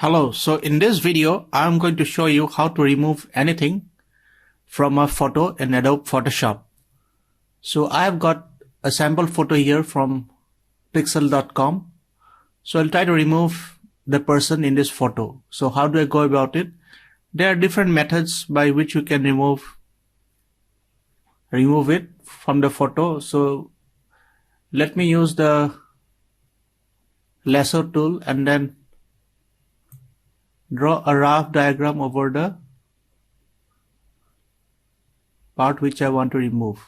Hello, so in this video, I'm going to show you how to remove anything from a photo in Adobe Photoshop. So I've got a sample photo here from pixel.com. So I'll try to remove the person in this photo. So how do I go about it? There are different methods by which you can remove it from the photo. So let me use the lasso tool and then draw a rough diagram over the part which I want to remove.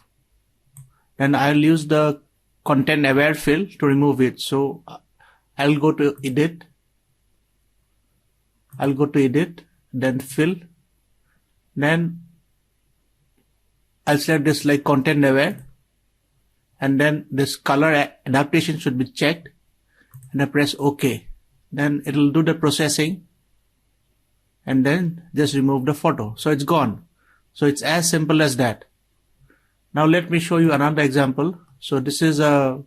Then I'll use the content aware fill to remove it. So I'll go to edit, then fill, then I'll select this like content aware, and then this color adaptation should be checked, and I press OK. Then it'll do the processing and then just remove the photo. So it's gone. So it's as simple as that. Now let me show you another example. So this is another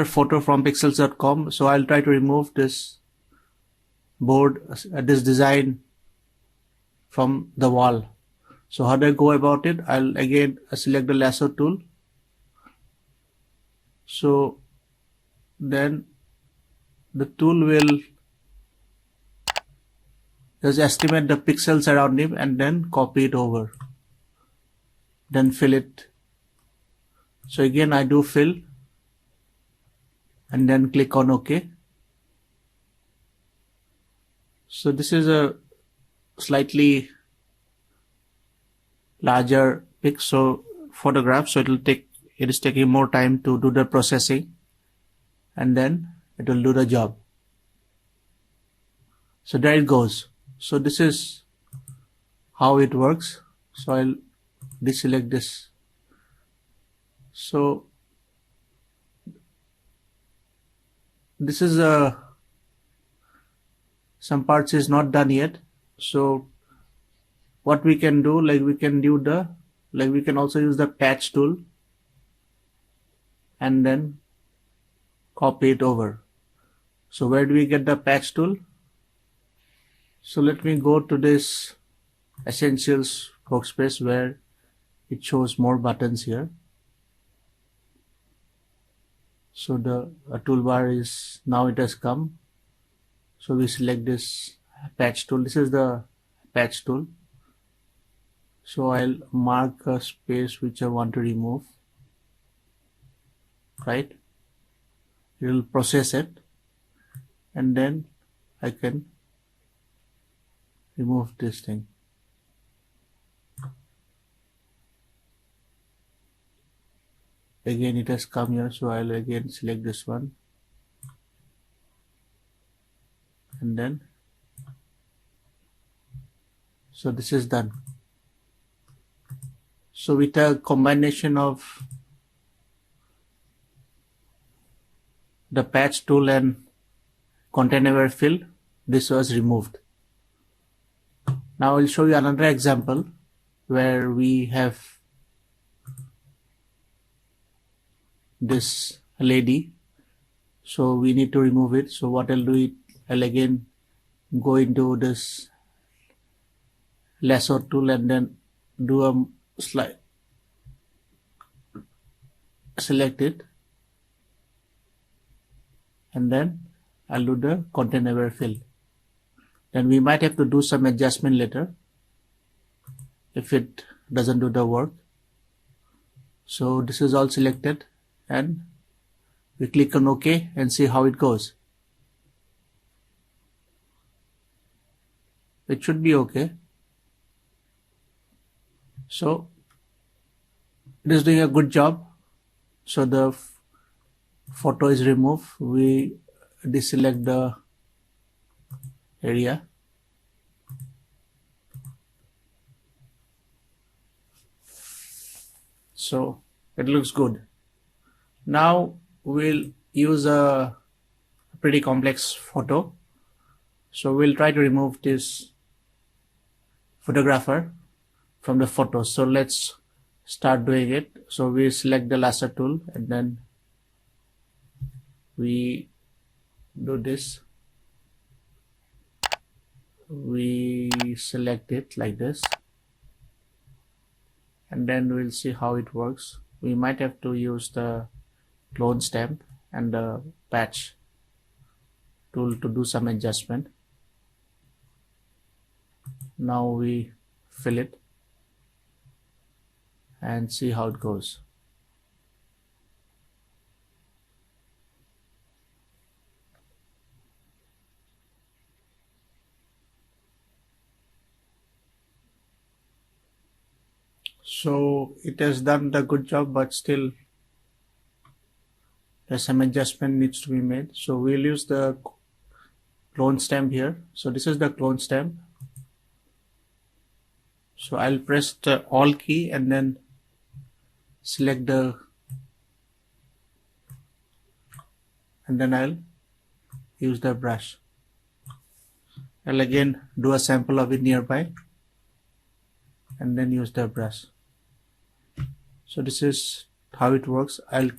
photo from pixels.com. So I'll try to remove this board, this design from the wall. So how do I go about it? I'll again select the lasso tool. So then the tool will just estimate the pixels around him and then copy it over. Then fill it. So again I do fill and then click on OK. So this is a slightly larger photograph, so it is taking more time to do the processing, and then it will do the job. So there it goes. So this is how it works. So I'll deselect this. So this is some parts is not done yet. So what we can do, we can also use the patch tool and then copy it over. So where do we get the patch tool? So let me go to this Essentials workspace where it shows more buttons here. So the toolbar is, now it has come. So we select this patch tool. This is the patch tool. So I'll mark a space which I want to remove. Right? It will process it, and then I can remove this thing. Again it has come here, so I'll again select this one, and then so this is done. So with a combination of the patch tool and content aware fill, this was removed. Now I'll show you another example where we have this lady. So we need to remove it. So what I'll do, I'll again go into this lasso tool and then do a slide, select it, and then I'll do the content aware fill. Then we might have to do some adjustment later if it doesn't do the work. So this is all selected, and we click on OK and see how it goes. It should be okay. So it is doing a good job. So the photo is removed. We deselect the area. So it looks good. Now we'll use a pretty complex photo. So we'll try to remove this photographer from the photo. So let's start doing it. So we select the lasso tool and then we do this. we select it like this, and then we'll see how it works. We might have to use the clone stamp and the patch tool to do some adjustment. Now we fill it and see how it goes. So it has done the good job, but still there's some adjustment needs to be made. So we'll use the clone stamp here. So this is the clone stamp. So I'll press the Alt key and then select and then I'll use the brush. I'll again do a sample of it nearby and then use the brush. So this is how it works. I'll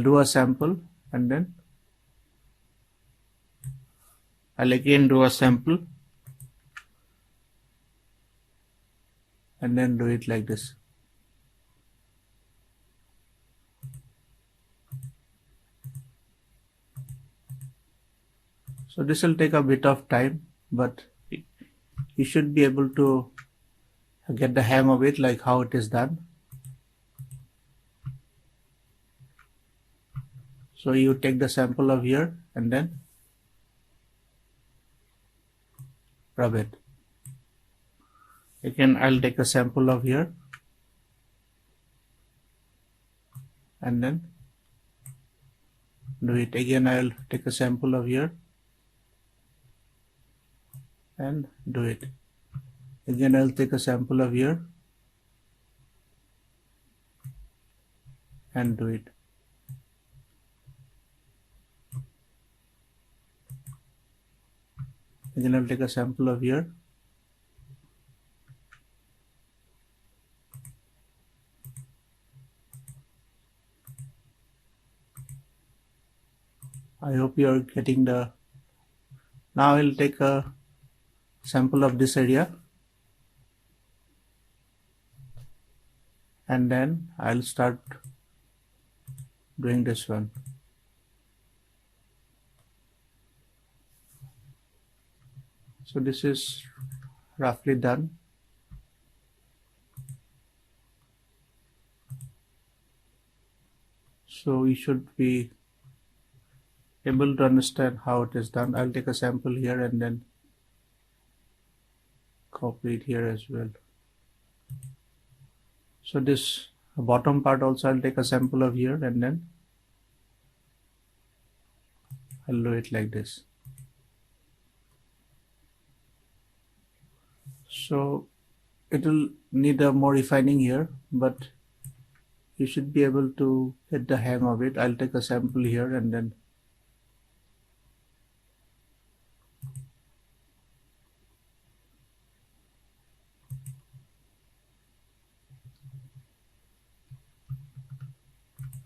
do a sample and then I'll again do a sample and then do it like this. So this will take a bit of time, but you should be able to get the hang of it, like how it is done. So you take the sample of here and then rub it. Again, I'll take a sample of here and then do it. Again, I'll take a sample of here and do it. Again, I'll take a sample of here and do it. Again, I'll take a sample of here I hope you are getting the. Now I'll take a sample of this area and then I'll start doing this one. So this is roughly done. So you should be able to understand how it is done. I'll take a sample here and then copy it here as well. So this bottom part also I'll take a sample of here and then I'll do it like this. So it will need a more refining here, but you should be able to get the hang of it. I'll take a sample here and then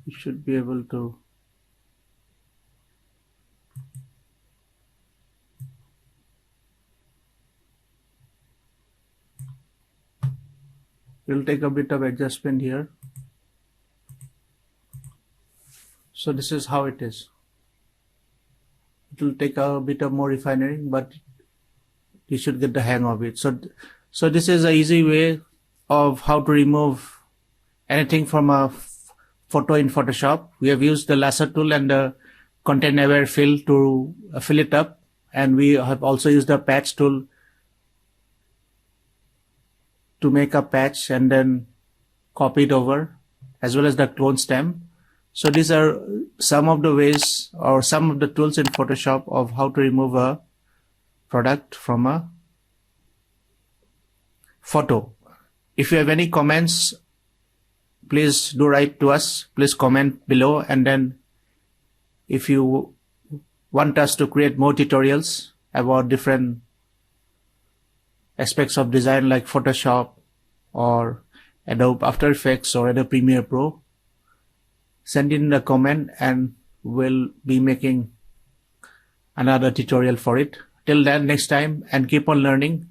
you should be able to we'll take a bit of adjustment here. So this is how it is. It will take a bit of more refining, but you should get the hang of it. So this is an easy way of how to remove anything from a photo in Photoshop. We have used the lasso tool and the content aware fill to fill it up, and we have also used the patch tool to make a patch and then copy it over, as well as the clone stamp. So these are some of the ways or some of the tools in Photoshop of how to remove a product from a photo. If you have any comments, please do write to us. Please comment below, and then if you want us to create more tutorials about different aspects of design like Photoshop or Adobe After Effects or Adobe Premiere Pro, send in a comment and we'll be making another tutorial for it. Till then, next time, and keep on learning.